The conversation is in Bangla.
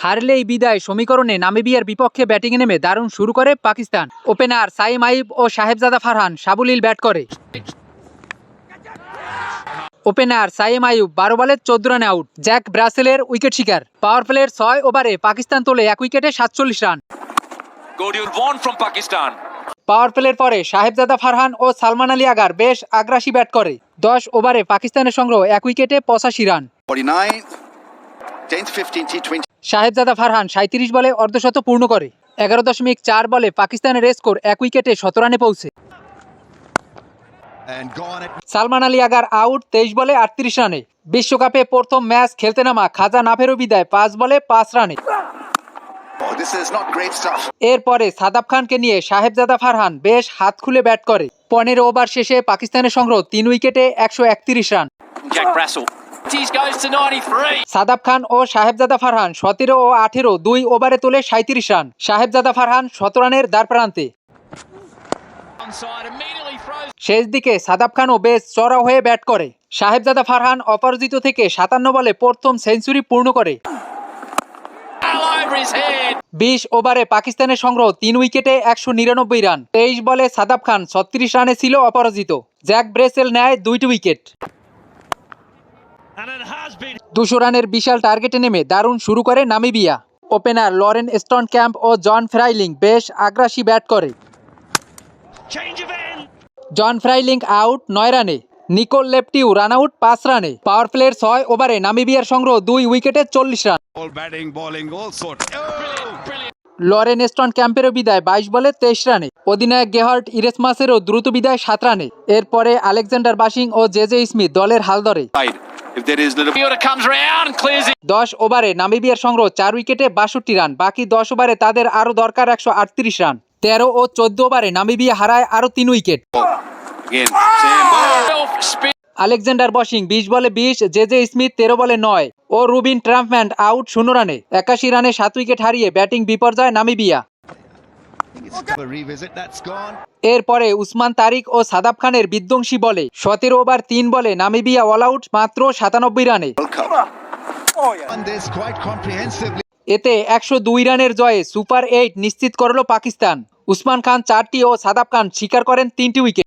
হারলেই বিদায় সমীকরণে নামিবিয়ার বিপক্ষে ব্যাটিংয়ে নেমে দারুণ শুরু করে পাকিস্তান। ওপেনার সাইম আইয়ুব ও সাহেবজাদা ফারহান সাবলীল ব্যাট করে। ওপেনার সাইম আইয়ুব 12 বলে 14 রানে আউট। জ্যাক ব্রাসেলের উইকেট শিকার। পাওয়ার প্লের 6 ওভারে পাকিস্তান তোলে 1 উইকেটে 47 রান। পাওয়ার প্লের পরে সাহেবজাদা ফারহান ও সালমান আলী আগার বেশ আগ্রাসী ব্যাট করে। 10 ওভারে পাকিস্তানের সংগ্রহ 1 উইকেটে 85 রান। সাহেবজাদা ফারহান 37 বলে অর্ধশত পূর্ণ করে। 11.4 বলে পাকিস্তানের স্কোর 1 উইকেটে 17 রানে পৌঁছে। সালমান আলী আগার আউট 23 বলে 38 রানে। বিশ্বকাপে প্রথম ম্যাচ খেলতে নামা খাজা নাফেরও বিদায় 5 বলে 5 রানে। এরপরে সাদাব খানকে নিয়ে সাহেবজাদা ফারহান বেশ হাত খুলে ব্যাট করে। 15 ওভার শেষে পাকিস্তানের সংগ্রহ 3 উইকেটে 131 রান। সাদাব খান ও সাহেবজাদা ফারহান 17 ও 18 2 ওভারে তোলে 37 রান। সাহেবজাদা ফারহান 100 রানের দ্বারপ্রান্তে। শেষ দিকে সাদাব খানও বেশ চড়া হয়ে ব্যাট করে। সাহেবজাদা ফারহান অপরাজিত থেকে 57 বলে প্রথম সেঞ্চুরি পূর্ণ করে। 20 ওভারে পাকিস্তানের সংগ্রহ 3 উইকেটে 199 রান। 23 বলে সাদাব খান 36 রানে ছিল অপরাজিত। জ্যাক ব্রেসেল নেয় 2টি উইকেট। 200 রানের বিশাল টার্গেটে নেমে দারুণ শুরু করে নামিবিয়া। ওপেনার লরেন স্টনক্যাম্প ও জন ফ্রাইলিং বেশ আগ্রাসী ব্যাট করে। জন ফ্রাইলিং আউট 9 রানে। নিকোল লেপটিউ রান আউট 5 রানে। পাওয়ার প্লের 6 ওভারে নামিবিয়ার সংগ্রহ 2 উইকেটে 40 রান। লরেন স্টনক্যাম্পেরও বিদায় 22 বলে 23 রানে। অধিনায়ক গেহার্ট ইরেসমাসেরও দ্রুত বিদায় 7 রানে। এরপরে আলেকজান্ডার বাশিং ও জেজে স্মিথ দলের হাল ধরে। 10 ওভারে নামিবিয়ার সংগ্রহ 4 উইকেটে 62 রান। বাকি 10 ওভারে তাদের আরও দরকার 138 রান। 13 ও 14 ওভারে নামিবিয়া হারায় আরও 3 উইকেট। আলেকজান্ডার বাশিং 20 বলে 20, জেজে স্মিথ 13 বলে 9 ও রুবিন ট্রাম্পম্যান আউট 0 রানে। 81 রানে 7 উইকেট হারিয়ে ব্যাটিং বিপর্যয় নামিবিয়া। এরপরে উসমান তারিক ও সাদাব খানের বিধ্বংসী বলে 17 ওভার 3 বলে নামিবিয়া অল আউট মাত্র 97 রানে। এতে 102 রানের জয়ে সুপার 8 নিশ্চিত করল পাকিস্তান। উসমান খান 4টি ও সাদাব খান শিকার করেন 3টি উইকেট।